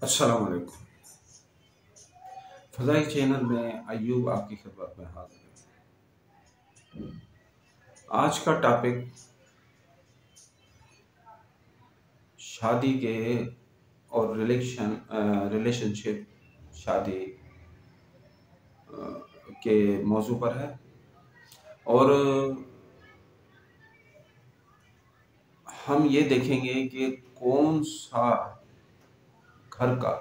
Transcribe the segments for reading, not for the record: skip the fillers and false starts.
अस्सलाम वालेकुम। फ़ज़ाई चैनल में अय्यूब आपकी खिदमत में हाज़िर है। आज का टॉपिक शादी के और रिलेशनशिप शादी के मौजू पर है। और हम ये देखेंगे कि कौन सा घर का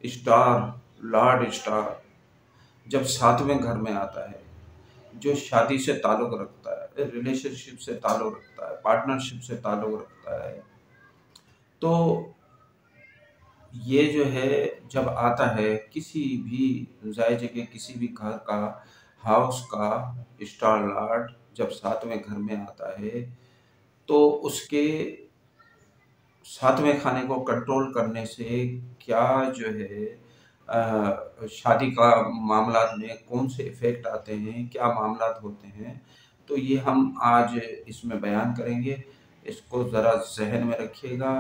स्टार, लॉर्ड स्टार जब साथ में घर में आता है, जो शादी से ताल्लुक़ रखता है, रिलेशनशिप से ताल्लुक़ रखता है, पार्टनरशिप से ताल्लुक़ रखता है, तो ये जो है जब आता है किसी भी ज़ायजे के किसी भी घर का, हाउस का स्टार लॉर्ड जब साथ में घर में आता है, तो उसके साथ में खाने को कंट्रोल करने से क्या जो है शादी का मामलात में कौन से इफ़ेक्ट आते हैं, क्या मामलात होते हैं, तो ये हम आज इसमें बयान करेंगे। इसको ज़रा ज़हन में रखिएगा।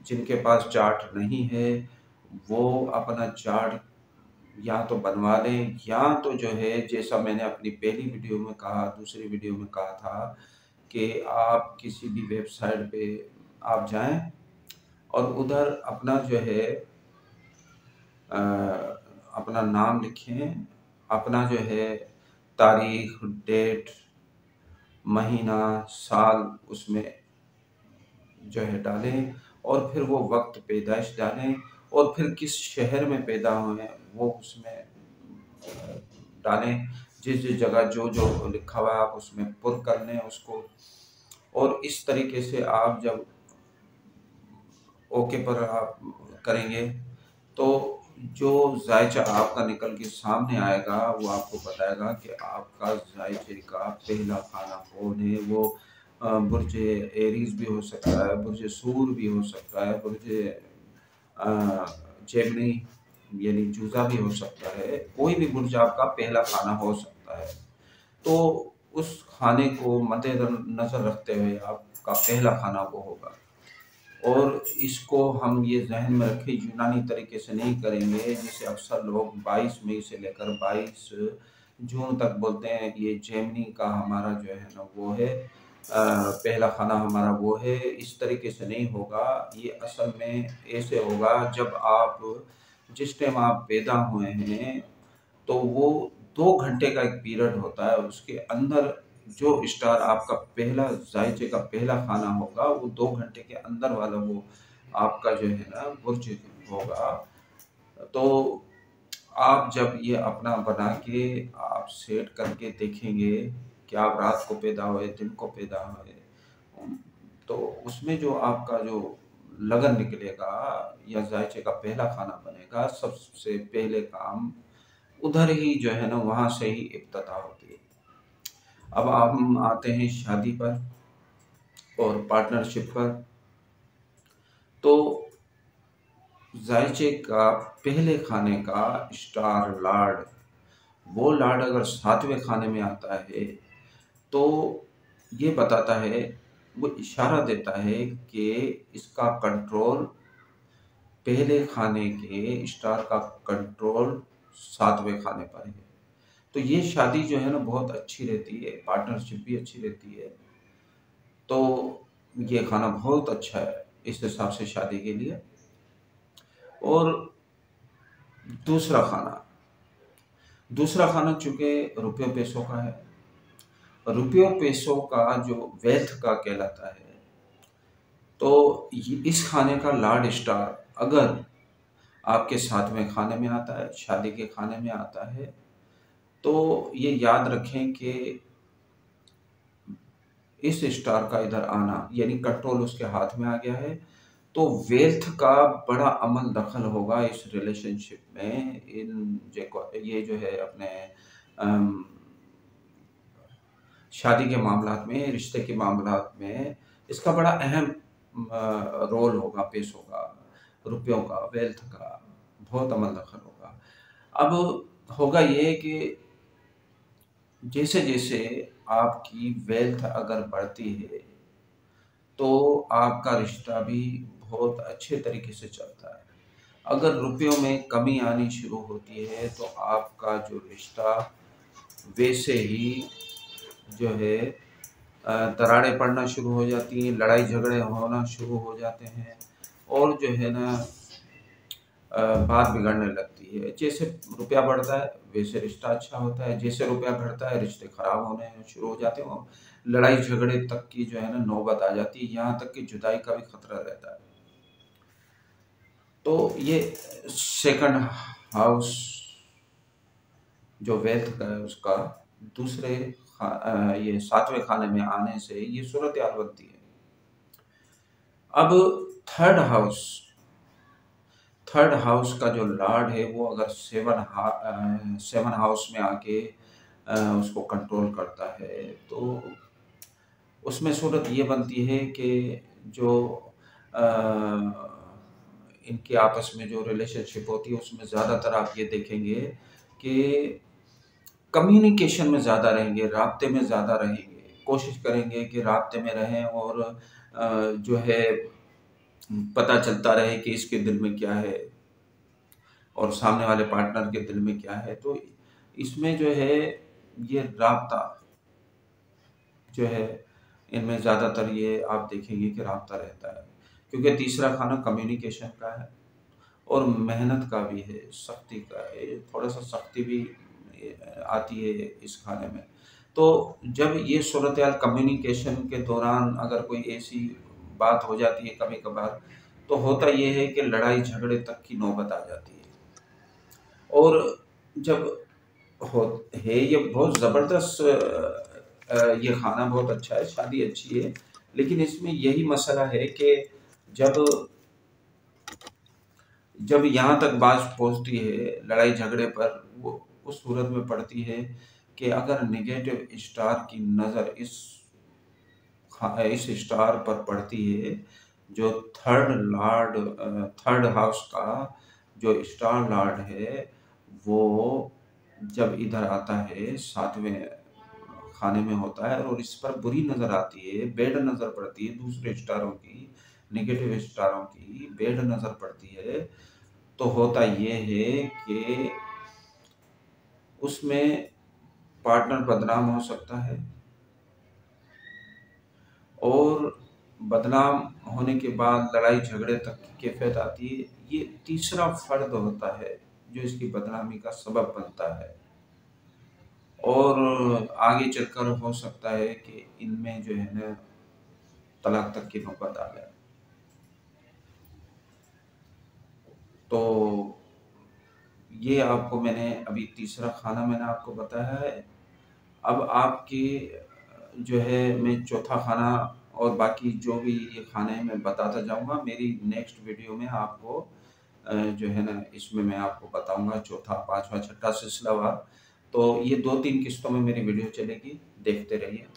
जिनके पास चार्ट नहीं है, वो अपना चार्ट या तो बनवा लें या तो जो है जैसा मैंने अपनी पहली वीडियो में कहा, दूसरी वीडियो में कहा था कि आप किसी भी वेबसाइट पे आप जाएँ और उधर अपना जो है अ, अपना नाम लिखें, अपना जो है तारीख, डेट, महीना, साल उसमें जो है डालें और फिर वो वक़्त पैदाइश डालें और फिर किस शहर में पैदा हुए हैं वो उसमें डालें। जिस-जिस जगह जो-जो लिखा हुआ है आप उसमें पुर कर लें उसको। और इस तरीके से आप जब ओके पर आप करेंगे, तो जो ज़ायचा आपका निकल के सामने आएगा, वो आपको बताएगा कि आपका ज़ायचे का पहला खाना कौन है। वो बुर्ज एरीज़ भी हो सकता है, बुर्ज सूर भी हो सकता है, बुर्ज जेमिनी यानी जूज़ा भी हो सकता है। कोई भी बुर्ज आपका पहला खाना हो सकता है। तो उस खाने को मद्देनज़र रखते हुए आपका पहला वो होगा। और इसको हम ये ज़हन में रखें, यूनानी तरीके से नहीं करेंगे, जैसे अक्सर लोग 22 मई से लेकर 22 जून तक बोलते हैं, ये जेमिनी का हमारा जो है ना वो है पहला खाना हमारा वो है। इस तरीके से नहीं होगा। ये असल में ऐसे होगा जब आप जिस टाइम आप पैदा हुए हैं, तो वो 2 घंटे का एक पीरियड होता है, उसके अंदर जो स्टार आपका पहला ज़ायचे का पहला खाना होगा, वो 2 घंटे के अंदर वाला वो आपका जो है ना बुर्ज होगा। तो आप जब ये अपना बना के आप सेट करके देखेंगे कि आप रात को पैदा हुए, दिन को पैदा हुए, तो उसमें जो आपका जो लगन निकलेगा या ज़ायचे का पहला खाना बनेगा, सबसे पहले काम उधर ही जो है ना वहाँ से ही इब्तिदा होती है। अब हम आते हैं शादी पर और पार्टनरशिप पर। तो ज़ायचे का पहले खाने का स्टार लॉर्ड, वो लॉर्ड अगर सातवें खाने में आता है, तो ये बताता है, वो इशारा देता है कि इसका कंट्रोल पहले खाने के स्टार का कंट्रोल सातवें खाने पर है। तो ये शादी जो है ना बहुत अच्छी रहती है, पार्टनरशिप भी अच्छी रहती है। तो ये खाना बहुत अच्छा है इस हिसाब से शादी के लिए। और दूसरा खाना दूसरा खाना चूँकि रुपये पैसों का है, रुपयों पैसों का जो वेल्थ का कहलाता है, तो ये इस खाने का लॉर्ड स्टार अगर आपके सातवें खाने में आता है, शादी के खाने में आता है, तो ये याद रखें कि इस स्टार का इधर आना यानी कंट्रोल उसके हाथ में आ गया है, तो वेल्थ का बड़ा अमल दखल होगा इस रिलेशनशिप में। ये जो है अपने अम, शादी के मामलात में, रिश्ते के मामलात में इसका बड़ा अहम रोल होगा, पेश होगा। रुपयों का, वेल्थ का बहुत अमल दखल होगा। अब होगा ये कि जैसे-जैसे आपकी वेल्थ अगर बढ़ती है, तो आपका रिश्ता भी बहुत अच्छे तरीके से चलता है। अगर रुपयों में कमी आनी शुरू होती है तो आपका जो रिश्ता वैसे ही जो है दरारें पड़ना शुरू हो जाती हैं, लड़ाई झगड़े होना शुरू हो जाते हैं और जो है ना बात बिगड़ने लगती है। जैसे रुपया बढ़ता है वैसे रिश्ता अच्छा होता है, जैसे रुपया घटता है रिश्ते खराब होने शुरू हो जाते हैं और लड़ाई झगड़े तक की जो है ना नौबत आ जाती है, यहाँ तक कि जुदाई का भी खतरा रहता है। तो ये सेकंड हाउस जो वेल्थ का है उसका दूसरे ये सातवें खाने में आने से ये सूरत हाल बनती है। अब थर्ड हाउस थर्ड हाउस का जो लॉर्ड है वो अगर सेवन हाउस में आके उसको कंट्रोल करता है तो उसमें सूरत ये बनती है कि जो अ, इनके आपस में जो रिलेशनशिप होती है उसमें ज़्यादातर आप ये देखेंगे कि कम्युनिकेशन में ज़्यादा रहेंगे, राब्ते में ज़्यादा रहेंगे, कोशिश करेंगे कि राब्ते में रहें और जो है पता चलता रहे कि इसके दिल में क्या है और सामने वाले पार्टनर के दिल में क्या है। तो इसमें जो है ये राब्ता जो है इनमें ज़्यादातर ये आप देखेंगे कि राब्ता रहता है क्योंकि तीसरा खाना कम्युनिकेशन का है और मेहनत का भी है, सख्ती का है, थोड़ा सा सख्ती भी आती है इस खाने में। तो जब ये सूरत हाल कम्युनिकेशन के दौरान अगर कोई ऐसी बात हो जाती है कभी कभार तो होता ये है कि लड़ाई झगड़े तक की नौबत आ जाती है। और जब हो है ये बहुत ज़बरदस्त ये खाना बहुत अच्छा है, शादी अच्छी है, लेकिन इसमें यही मसला है कि जब जब यहाँ तक बात पहुँचती है लड़ाई झगड़े पर वो उस सूरत में पड़ती है कि अगर नेगेटिव स्टार की नज़र इस स्टार पर पड़ती है जो थर्ड हाउस का जो स्टार लॉर्ड है वो जब इधर आता है सातवें खाने में होता है और इस पर बुरी नज़र आती है, बेड नज़र पड़ती है दूसरे स्टारों की, नेगेटिव स्टारों की बेड नज़र पड़ती है तो होता ये है कि उसमें पार्टनर बदनाम हो सकता है और बदनाम होने के बाद लड़ाई झगड़े तक की कैफियत आती है। ये तीसरा फर्द होता है जो इसकी बदनामी का सबब बनता है और आगे चलकर हो सकता है कि इनमें जो है ना तलाक तक की नौबत आ जाए। तो ये आपको मैंने अभी तीसरा खाना मैंने आपको बताया है। अब आपकी जो है मैं चौथा खाना और बाकी जो भी ये खाने हैं मैं बताता जाऊँगा। मेरी नेक्स्ट वीडियो में आपको जो है ना इसमें मैं आपको बताऊँगा चौथा, पाँचवा, छठा सिलसिलावार। तो ये 2-3 किस्तों में मेरी वीडियो चलेगी, देखते रहिए।